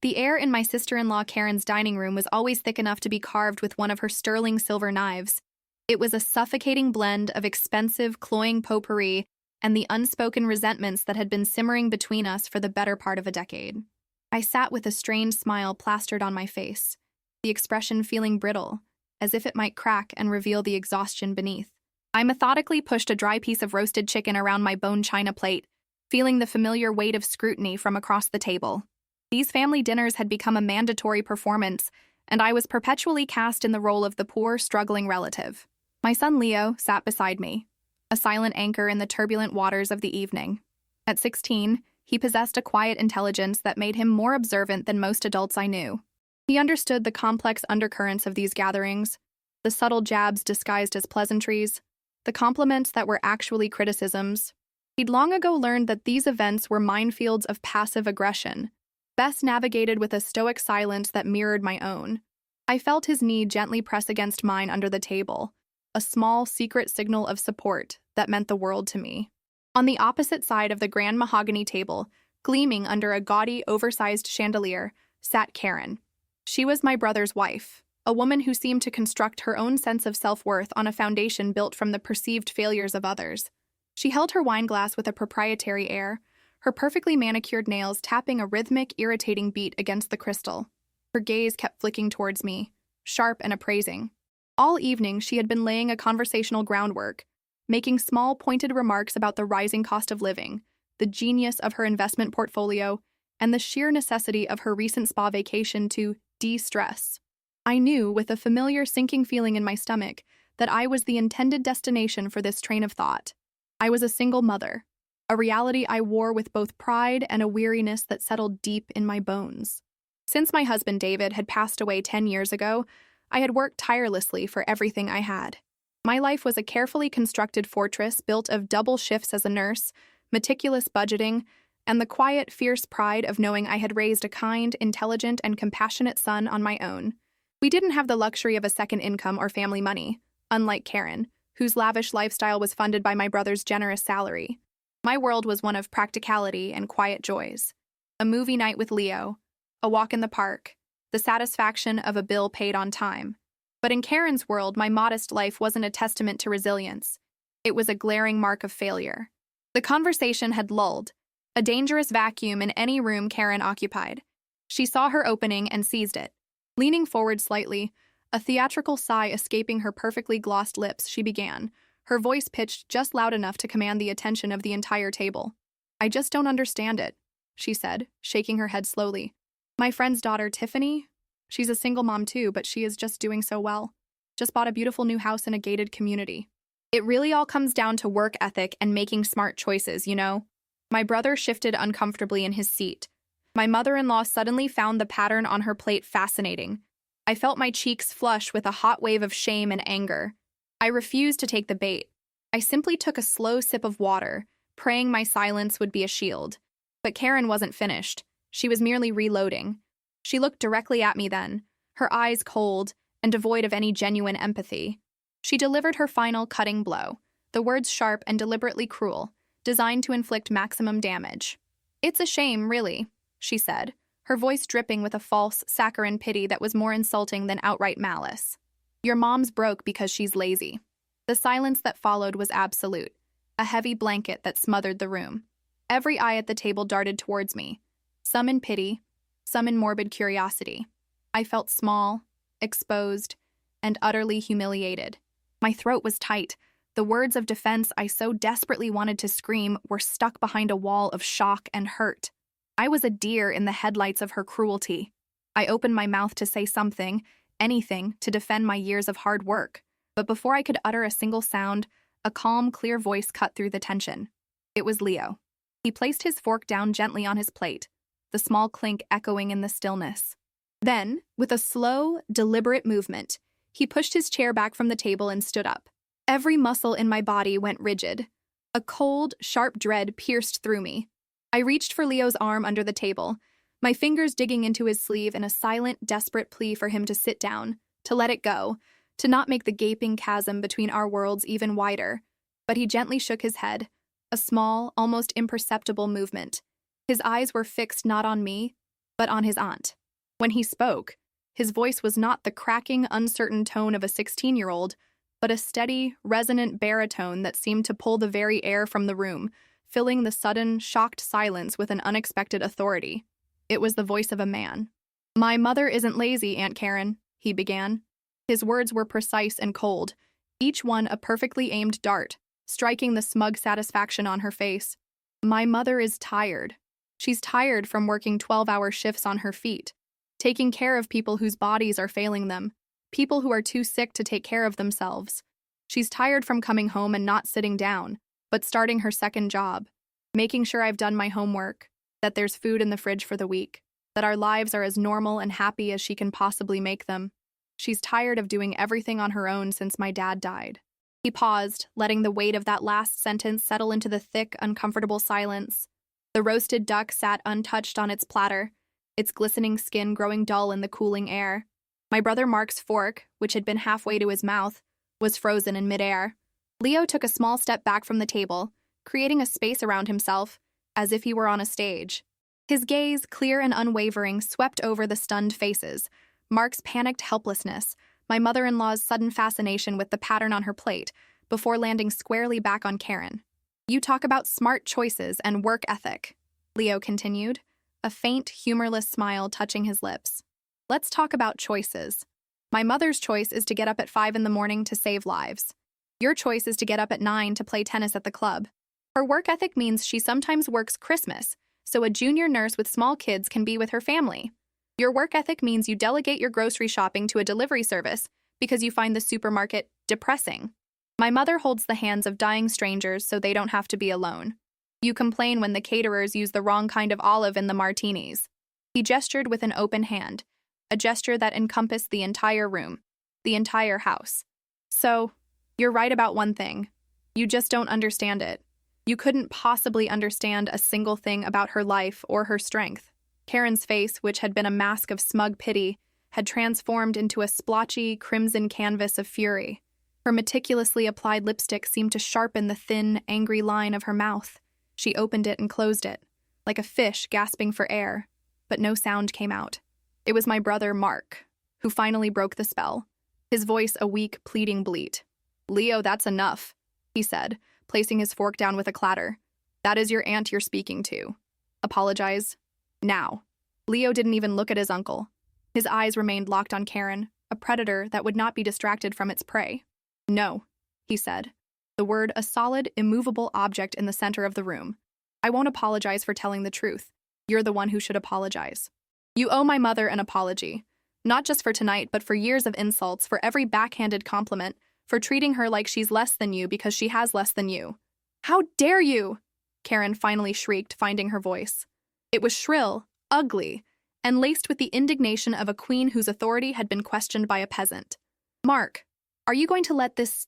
The air in my sister-in-law Karen's dining room was always thick enough to be carved with one of her sterling silver knives. It was a suffocating blend of expensive, cloying potpourri and the unspoken resentments that had been simmering between us for the better part of a decade. I sat with a strained smile plastered on my face, the expression feeling brittle, as if it might crack and reveal the exhaustion beneath. I methodically pushed a dry piece of roasted chicken around my bone china plate, feeling the familiar weight of scrutiny from across the table. These family dinners had become a mandatory performance, and I was perpetually cast in the role of the poor, struggling relative. My son Leo sat beside me, a silent anchor in the turbulent waters of the evening. At 16, he possessed a quiet intelligence that made him more observant than most adults I knew. He understood the complex undercurrents of these gatherings, the subtle jabs disguised as pleasantries, the compliments that were actually criticisms. He'd long ago learned that these events were minefields of passive aggression, best navigated with a stoic silence that mirrored my own. I felt his knee gently press against mine under the table, a small, secret signal of support that meant the world to me. On the opposite side of the grand mahogany table, gleaming under a gaudy, oversized chandelier, sat Karen. She was my brother's wife, a woman who seemed to construct her own sense of self-worth on a foundation built from the perceived failures of others. She held her wineglass with a proprietary air, her perfectly manicured nails tapping a rhythmic, irritating beat against the crystal. Her gaze kept flicking towards me, sharp and appraising. All evening, she had been laying a conversational groundwork, making small, pointed remarks about the rising cost of living, the genius of her investment portfolio, and the sheer necessity of her recent spa vacation to de-stress. I knew, with a familiar sinking feeling in my stomach, that I was the intended destination for this train of thought. I was a single mother, a reality I wore with both pride and a weariness that settled deep in my bones. Since my husband David had passed away 10 years ago, I had worked tirelessly for everything I had. My life was a carefully constructed fortress built of double shifts as a nurse, meticulous budgeting, and the quiet, fierce pride of knowing I had raised a kind, intelligent, and compassionate son on my own. We didn't have the luxury of a second income or family money, unlike Karen, whose lavish lifestyle was funded by my brother's generous salary. My world was one of practicality and quiet joys. A movie night with Leo, a walk in the park, the satisfaction of a bill paid on time. But in Karen's world, my modest life wasn't a testament to resilience. It was a glaring mark of failure. The conversation had lulled, a dangerous vacuum in any room Karen occupied. She saw her opening and seized it. Leaning forward slightly, a theatrical sigh escaping her perfectly glossed lips, she began, her voice pitched just loud enough to command the attention of the entire table. "I just don't understand it," she said, shaking her head slowly. "My friend's daughter, Tiffany, she's a single mom too, but she is just doing so well. Just bought a beautiful new house in a gated community. It really all comes down to work ethic and making smart choices, you know?" My brother shifted uncomfortably in his seat. My mother-in-law suddenly found the pattern on her plate fascinating. I felt my cheeks flush with a hot wave of shame and anger. I refused to take the bait. I simply took a slow sip of water, praying my silence would be a shield. But Karen wasn't finished. She was merely reloading. She looked directly at me then, her eyes cold and devoid of any genuine empathy. She delivered her final cutting blow, the words sharp and deliberately cruel, designed to inflict maximum damage. "It's a shame, really," she said, her voice dripping with a false, saccharine pity that was more insulting than outright malice. "Your mom's broke because she's lazy." The silence that followed was absolute, a heavy blanket that smothered the room. Every eye at the table darted towards me, some in pity, some in morbid curiosity. I felt small, exposed, and utterly humiliated. My throat was tight. The words of defense I so desperately wanted to scream were stuck behind a wall of shock and hurt. I was a deer in the headlights of her cruelty. I opened my mouth to say something, anything, to defend my years of hard work. But before I could utter a single sound, a calm, clear voice cut through the tension. It was Leo. He placed his fork down gently on his plate, the small clink echoing in the stillness. Then, with a slow, deliberate movement, he pushed his chair back from the table and stood up. Every muscle in my body went rigid. A cold, sharp dread pierced through me. I reached for Leo's arm under the table, my fingers digging into his sleeve in a silent, desperate plea for him to sit down, to let it go, to not make the gaping chasm between our worlds even wider. But he gently shook his head, a small, almost imperceptible movement. His eyes were fixed not on me, but on his aunt. When he spoke, his voice was not the cracking, uncertain tone of a 16-year-old, but a steady, resonant baritone that seemed to pull the very air from the room, filling the sudden, shocked silence with an unexpected authority. It was the voice of a man. "My mother isn't lazy, Aunt Karen," he began. His words were precise and cold, each one a perfectly aimed dart, striking the smug satisfaction on her face. "My mother is tired. She's tired from working 12-hour shifts on her feet, taking care of people whose bodies are failing them, people who are too sick to take care of themselves. She's tired from coming home and not sitting down, but starting her second job, making sure I've done my homework, that there's food in the fridge for the week, that our lives are as normal and happy as she can possibly make them. She's tired of doing everything on her own since my dad died." He paused, letting the weight of that last sentence settle into the thick, uncomfortable silence. The roasted duck sat untouched on its platter, its glistening skin growing dull in the cooling air. My brother Mark's fork, which had been halfway to his mouth, was frozen in midair. Leo took a small step back from the table, creating a space around himself, as if he were on a stage. His gaze, clear and unwavering, swept over the stunned faces, Mark's panicked helplessness, my mother-in-law's sudden fascination with the pattern on her plate, before landing squarely back on Karen. "You talk about smart choices and work ethic," Leo continued, a faint, humorless smile touching his lips. "Let's talk about choices. My mother's choice is to get up at 5 in the morning to save lives. Your choice is to get up at 9 to play tennis at the club. Her work ethic means she sometimes works Christmas, so a junior nurse with small kids can be with her family. Your work ethic means you delegate your grocery shopping to a delivery service because you find the supermarket depressing. My mother holds the hands of dying strangers so they don't have to be alone. You complain when the caterers use the wrong kind of olive in the martinis." He gestured with an open hand, a gesture that encompassed the entire room, the entire house. "So, you're right about one thing. You just don't understand it. You couldn't possibly understand a single thing about her life or her strength." Karen's face, which had been a mask of smug pity, had transformed into a splotchy, crimson canvas of fury. Her meticulously applied lipstick seemed to sharpen the thin, angry line of her mouth. She opened it and closed it, like a fish gasping for air, but no sound came out. It was my brother, Mark, who finally broke the spell, his voice a weak, pleading bleat. "Leo, that's enough," he said, placing his fork down with a clatter. "That is your aunt you're speaking to. Apologize. Now." Leo didn't even look at his uncle. His eyes remained locked on Karen, a predator that would not be distracted from its prey. "No," he said, the word a solid, immovable object in the center of the room. "I won't apologize for telling the truth. You're the one who should apologize. You owe my mother an apology, not just for tonight, but for years of insults, for every backhanded compliment, for treating her like she's less than you because she has less than you." "How dare you?" Karen finally shrieked, finding her voice. It was shrill, ugly, and laced with the indignation of a queen whose authority had been questioned by a peasant. "Mark, are you going to let this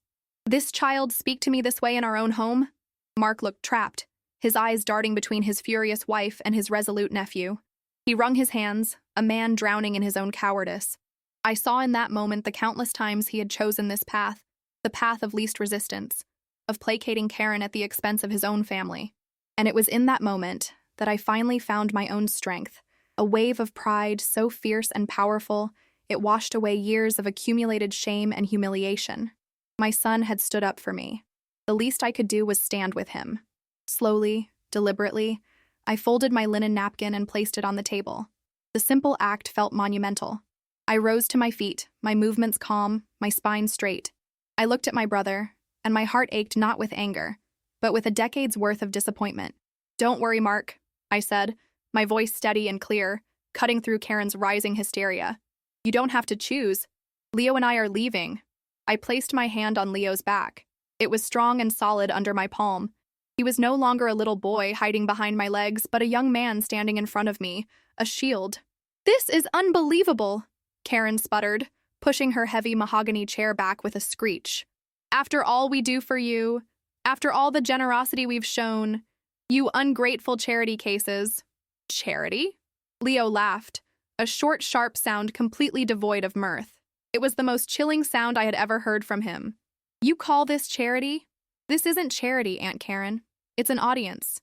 child speak to me this way in our own home?" Mark looked trapped, his eyes darting between his furious wife and his resolute nephew. He wrung his hands, a man drowning in his own cowardice. I saw in that moment the countless times he had chosen this path, the path of least resistance, of placating Karen at the expense of his own family. And it was in that moment that I finally found my own strength, a wave of pride so fierce and powerful, it washed away years of accumulated shame and humiliation. My son had stood up for me. The least I could do was stand with him. Slowly, deliberately, I folded my linen napkin and placed it on the table. The simple act felt monumental. I rose to my feet, my movements calm, my spine straight. I looked at my brother, and my heart ached not with anger, but with a decade's worth of disappointment. "Don't worry, Mark," I said, my voice steady and clear, cutting through Karen's rising hysteria. "You don't have to choose. Leo and I are leaving." I placed my hand on Leo's back. It was strong and solid under my palm. He was no longer a little boy hiding behind my legs, but a young man standing in front of me, a shield. "This is unbelievable," Karen sputtered, pushing her heavy mahogany chair back with a screech. "After all we do for you, after all the generosity we've shown, you ungrateful charity cases." "Charity?" Leo laughed, a short, sharp sound completely devoid of mirth. It was the most chilling sound I had ever heard from him. "You call this charity? This isn't charity, Aunt Karen. It's an audience.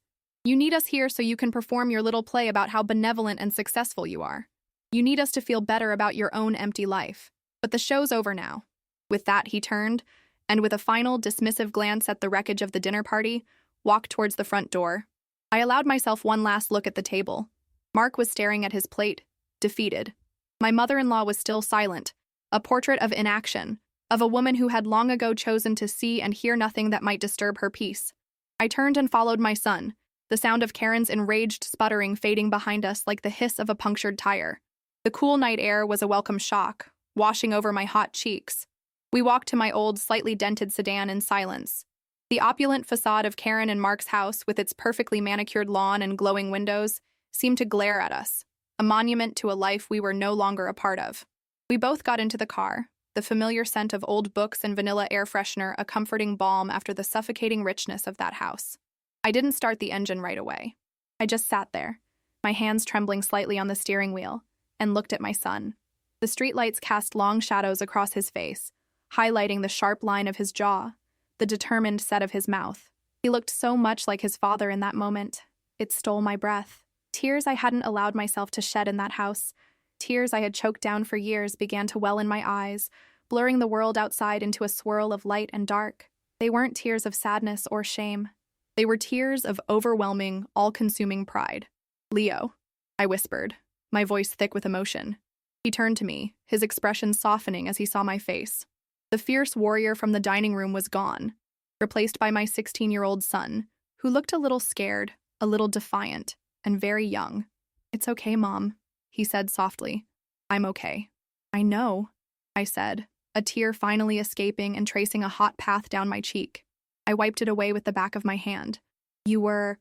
You need us here so you can perform your little play about how benevolent and successful you are. You need us to feel better about your own empty life. But the show's over now." With that, he turned, and with a final, dismissive glance at the wreckage of the dinner party, walked towards the front door. I allowed myself one last look at the table. Mark was staring at his plate, defeated. My mother-in-law was still silent, a portrait of inaction, of a woman who had long ago chosen to see and hear nothing that might disturb her peace. I turned and followed my son, the sound of Karen's enraged sputtering fading behind us like the hiss of a punctured tire. The cool night air was a welcome shock, washing over my hot cheeks. We walked to my old, slightly dented sedan in silence. The opulent facade of Karen and Mark's house, with its perfectly manicured lawn and glowing windows, seemed to glare at us, a monument to a life we were no longer a part of. We both got into the car, the familiar scent of old books and vanilla air freshener a comforting balm after the suffocating richness of that house. I didn't start the engine right away. I just sat there, my hands trembling slightly on the steering wheel, and looked at my son. The streetlights cast long shadows across his face, highlighting the sharp line of his jaw, the determined set of his mouth. He looked so much like his father in that moment. It stole my breath. Tears I hadn't allowed myself to shed in that house, tears I had choked down for years, began to well in my eyes, blurring the world outside into a swirl of light and dark. They weren't tears of sadness or shame. They were tears of overwhelming, all-consuming pride. "Leo," I whispered, my voice thick with emotion. He turned to me, his expression softening as he saw my face. The fierce warrior from the dining room was gone, replaced by my 16-year-old son, who looked a little scared, a little defiant, and very young. "It's okay, Mom," he said softly. "I'm okay." "I know," I said, a tear finally escaping and tracing a hot path down my cheek. I wiped it away with the back of my hand. You were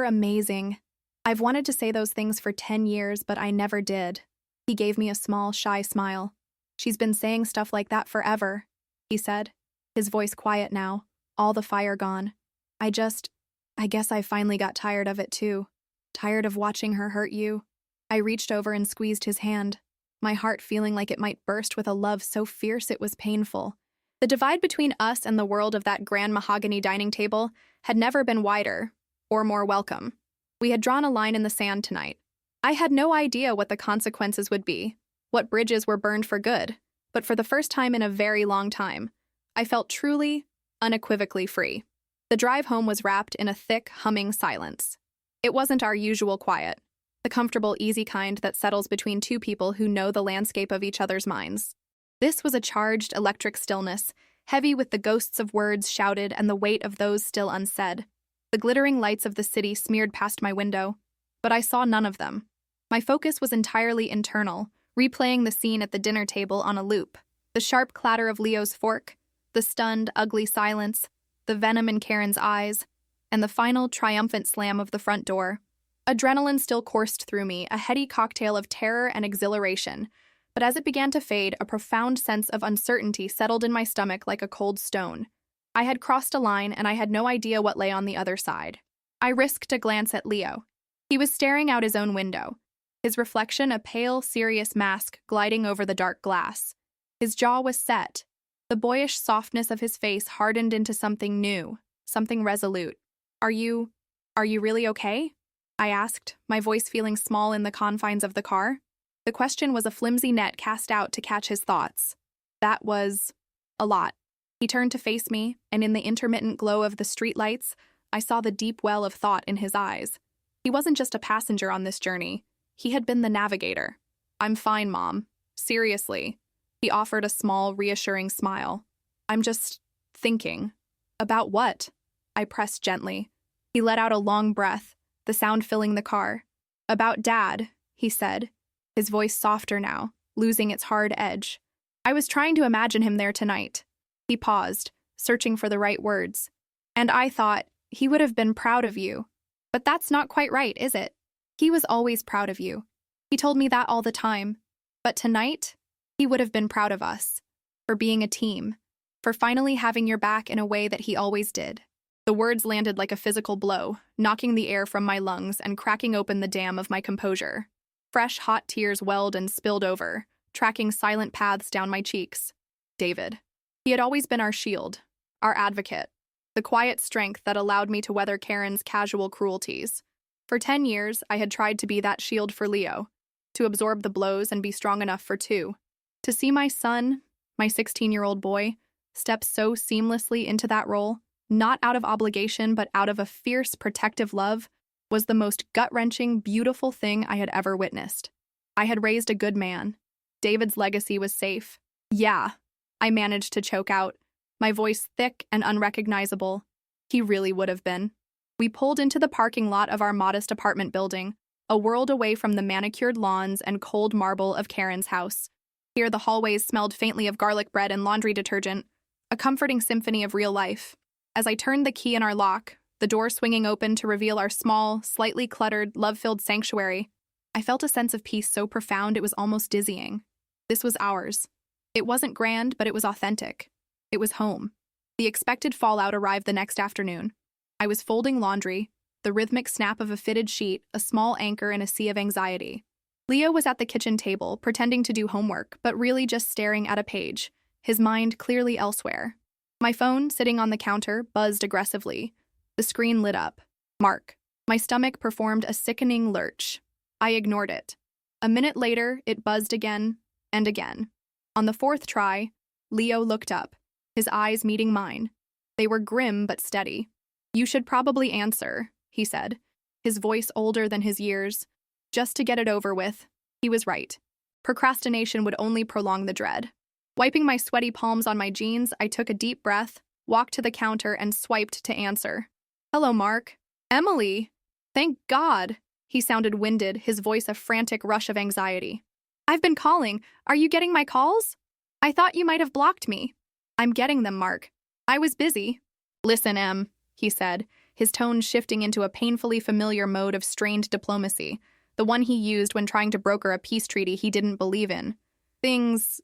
amazing. I've wanted to say those things for 10 years, but I never did." He gave me a small, shy smile. "She's been saying stuff like that forever," he said, his voice quiet now, all the fire gone. I guess I finally got tired of it too. Tired of watching her hurt you." I reached over and squeezed his hand, my heart feeling like it might burst with a love so fierce it was painful. The divide between us and the world of that grand mahogany dining table had never been wider or more welcome. We had drawn a line in the sand tonight. I had no idea what the consequences would be, what bridges were burned for good, but for the first time in a very long time, I felt truly, unequivocally free. The drive home was wrapped in a thick, humming silence. It wasn't our usual quiet, the comfortable, easy kind that settles between two people who know the landscape of each other's minds. This was a charged, electric stillness, heavy with the ghosts of words shouted and the weight of those still unsaid. The glittering lights of the city smeared past my window, but I saw none of them. My focus was entirely internal, replaying the scene at the dinner table on a loop. The sharp clatter of Leo's fork, the stunned, ugly silence, the venom in Karen's eyes, and the final, triumphant slam of the front door. Adrenaline still coursed through me, a heady cocktail of terror and exhilaration, but as it began to fade, a profound sense of uncertainty settled in my stomach like a cold stone. I had crossed a line, and I had no idea what lay on the other side. I risked a glance at Leo. He was staring out his own window, his reflection a pale, serious mask gliding over the dark glass. His jaw was set. The boyish softness of his face hardened into something new, something resolute. Are you really okay?" I asked, my voice feeling small in the confines of the car. The question was a flimsy net cast out to catch his thoughts. That was a lot. He turned to face me, and in the intermittent glow of the streetlights, I saw the deep well of thought in his eyes. He wasn't just a passenger on this journey. He had been the navigator. "I'm fine, Mom. Seriously." He offered a small, reassuring smile. "I'm just thinking." "About what?" I pressed gently. He let out a long breath, the sound filling the car. "About Dad," he said, his voice softer now, losing its hard edge. "I was trying to imagine him there tonight." He paused, searching for the right words. "And I thought, he would have been proud of you. But that's not quite right, is it? He was always proud of you. He told me that all the time. But tonight, he would have been proud of us. For being a team. For finally having your back in a way that he always did." The words landed like a physical blow, knocking the air from my lungs and cracking open the dam of my composure. Fresh, hot tears welled and spilled over, tracking silent paths down my cheeks. David. He had always been our shield, our advocate. the quiet strength that allowed me to weather Karen's casual cruelties. For 10 years, I had tried to be that shield for Leo, to absorb the blows and be strong enough for two. To see my son, my 16-year-old boy, step so seamlessly into that role, not out of obligation but out of a fierce, protective love, was the most gut-wrenching, beautiful thing I had ever witnessed. I had raised a good man. David's legacy was safe. Yeah, I managed to choke out, my voice thick and unrecognizable. He really would have been. We pulled into the parking lot of our modest apartment building, a world away from the manicured lawns and cold marble of Karen's house. Here the hallways smelled faintly of garlic bread and laundry detergent, a comforting symphony of real life. As I turned the key in our lock, the door swinging open to reveal our small, slightly cluttered, love-filled sanctuary, I felt a sense of peace so profound it was almost dizzying. This was ours. It wasn't grand, but it was authentic. It was home. The expected fallout arrived the next afternoon. I was folding laundry, the rhythmic snap of a fitted sheet, a small anchor in a sea of anxiety. Leo was at the kitchen table, pretending to do homework, but really just staring at a page, his mind clearly elsewhere. My phone, sitting on the counter, buzzed aggressively. The screen lit up. Mark. My stomach performed a sickening lurch. I ignored it. A minute later, it buzzed again and again. On the fourth try, Leo looked up, his eyes meeting mine. They were grim but steady. "You should probably answer," he said, his voice older than his years. Just to get it over with. He was right. Procrastination would only prolong the dread. Wiping my sweaty palms on my jeans, I took a deep breath, walked to the counter, and swiped to answer. "Hello, Mark." "Emily!" "Thank God!" He sounded winded, his voice a frantic rush of anxiety. "I've been calling. Are you getting my calls? I thought you might have blocked me." "I'm getting them, Mark. I was busy." "Listen, Em," he said, his tone shifting into a painfully familiar mode of strained diplomacy, the one he used when trying to broker a peace treaty he didn't believe in. Things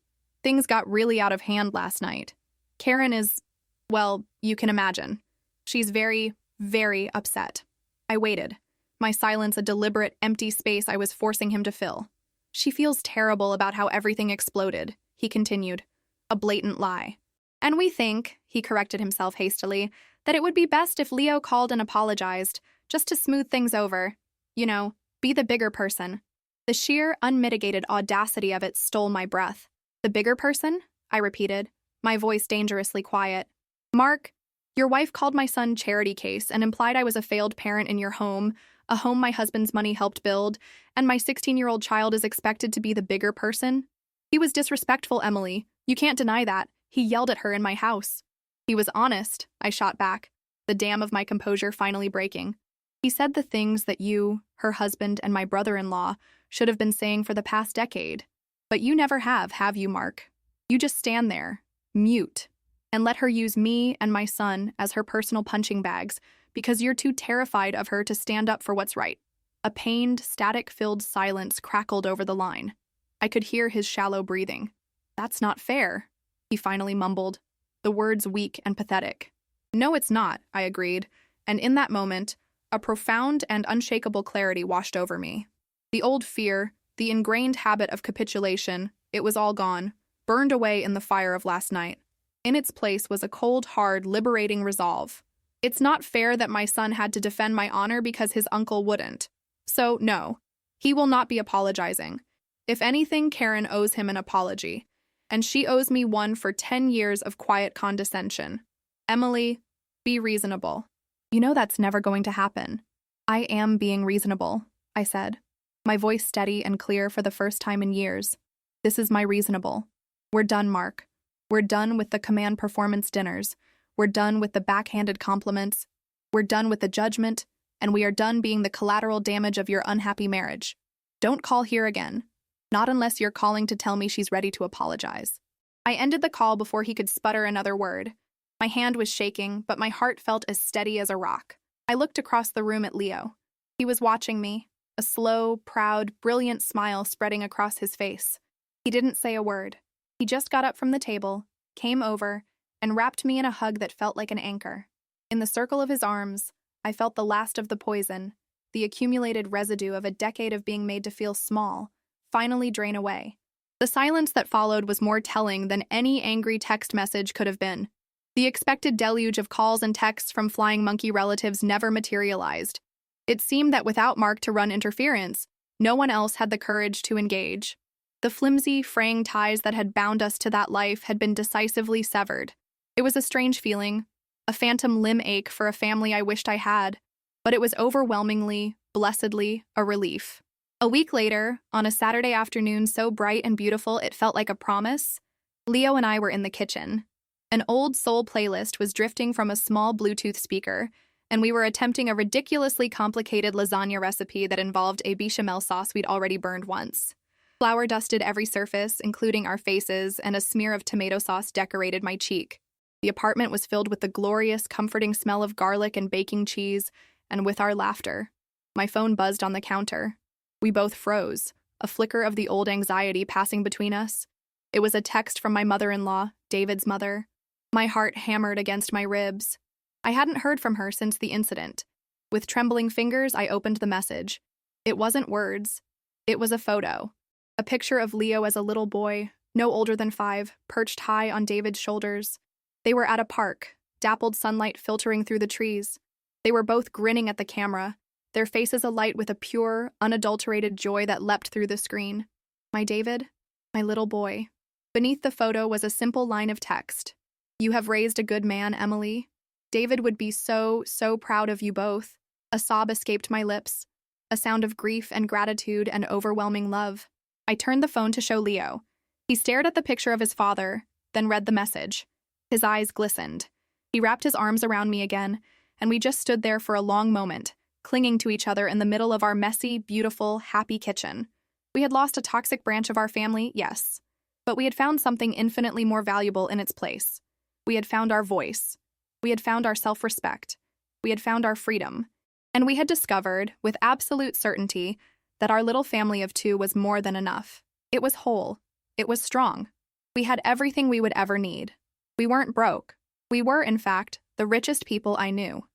got really out of hand last night. Karen is, well, you can imagine. She's very, very upset." I waited, my silence a deliberate, empty space I was forcing him to fill. "She feels terrible about how everything exploded," he continued. "A blatant lie. And we think," he corrected himself hastily, "that it would be best if Leo called and apologized, just to smooth things over. You know, be the bigger person." The sheer, unmitigated audacity of it stole my breath. "The bigger person?" I repeated, my voice dangerously quiet. "Mark, your wife called my son charity case and implied I was a failed parent in your home, a home my husband's money helped build, and my 16-year-old child is expected to be the bigger person. He was disrespectful, Emily. You can't deny that. He yelled at her in my house." "He was honest," I shot back, the dam of my composure finally breaking. "He said the things that you, her husband, and my brother-in-law should have been saying for the past decade. But you never have you, Mark? You just stand there, mute, and let her use me and my son as her personal punching bags because you're too terrified of her to stand up for what's right." A pained, static-filled silence crackled over the line. I could hear his shallow breathing. "That's not fair," he finally mumbled, the words weak and pathetic. "No, it's not," I agreed, and in that moment, a profound and unshakable clarity washed over me. The old fear, the ingrained habit of capitulation, it was all gone, burned away in the fire of last night. In its place was a cold, hard, liberating resolve. It's not fair that my son had to defend my honor because his uncle wouldn't. So, no, he will not be apologizing. If anything, Karen owes him an apology, and she owes me one for 10 years of quiet condescension. Emily, be reasonable. You know that's never going to happen. I am being reasonable, I said, my voice steady and clear for the first time in years. This is my reasonable. We're done, Mark. We're done with the command performance dinners. We're done with the backhanded compliments. We're done with the judgment, and we are done being the collateral damage of your unhappy marriage. Don't call here again. Not unless you're calling to tell me she's ready to apologize. I ended the call before he could sputter another word. My hand was shaking, but my heart felt as steady as a rock. I looked across the room at Leo. He was watching me, a slow, proud, brilliant smile spreading across his face. He didn't say a word. He just got up from the table, came over, and wrapped me in a hug that felt like an anchor. In the circle of his arms, I felt the last of the poison, the accumulated residue of a decade of being made to feel small, finally drain away. The silence that followed was more telling than any angry text message could have been. The expected deluge of calls and texts from flying monkey relatives never materialized. It seemed that without Mark to run interference, no one else had the courage to engage. The flimsy, fraying ties that had bound us to that life had been decisively severed. It was a strange feeling, a phantom limb ache for a family I wished I had, but it was overwhelmingly, blessedly, a relief. A week later, on a Saturday afternoon so bright and beautiful it felt like a promise, Leo and I were in the kitchen. An old soul playlist was drifting from a small Bluetooth speaker, and we were attempting a ridiculously complicated lasagna recipe that involved a bechamel sauce we'd already burned once. Flour dusted every surface, including our faces, and a smear of tomato sauce decorated my cheek. The apartment was filled with the glorious, comforting smell of garlic and baking cheese, and with our laughter. My phone buzzed on the counter. We both froze, a flicker of the old anxiety passing between us. It was a text from my mother-in-law, David's mother. My heart hammered against my ribs. I hadn't heard from her since the incident. With trembling fingers, I opened the message. It wasn't words. It was a photo. A picture of Leo as a little boy, no older than 5, perched high on David's shoulders. They were at a park, dappled sunlight filtering through the trees. They were both grinning at the camera, their faces alight with a pure, unadulterated joy that leapt through the screen. My David, my little boy. Beneath the photo was a simple line of text. You have raised a good man, Emily. David would be so proud of you both. A sob escaped my lips, a sound of grief and gratitude and overwhelming love. I turned the phone to show Leo. He stared at the picture of his father, then read the message. His eyes glistened. He wrapped his arms around me again, and we just stood there for a long moment, clinging to each other in the middle of our messy, beautiful, happy kitchen. We had lost a toxic branch of our family, yes, but we had found something infinitely more valuable in its place. We had found our voice. We had found our self-respect. We had found our freedom. And we had discovered, with absolute certainty, that our little family of 2 was more than enough. It was whole. It was strong. We had everything we would ever need. We weren't broke. We were, in fact, the richest people I knew.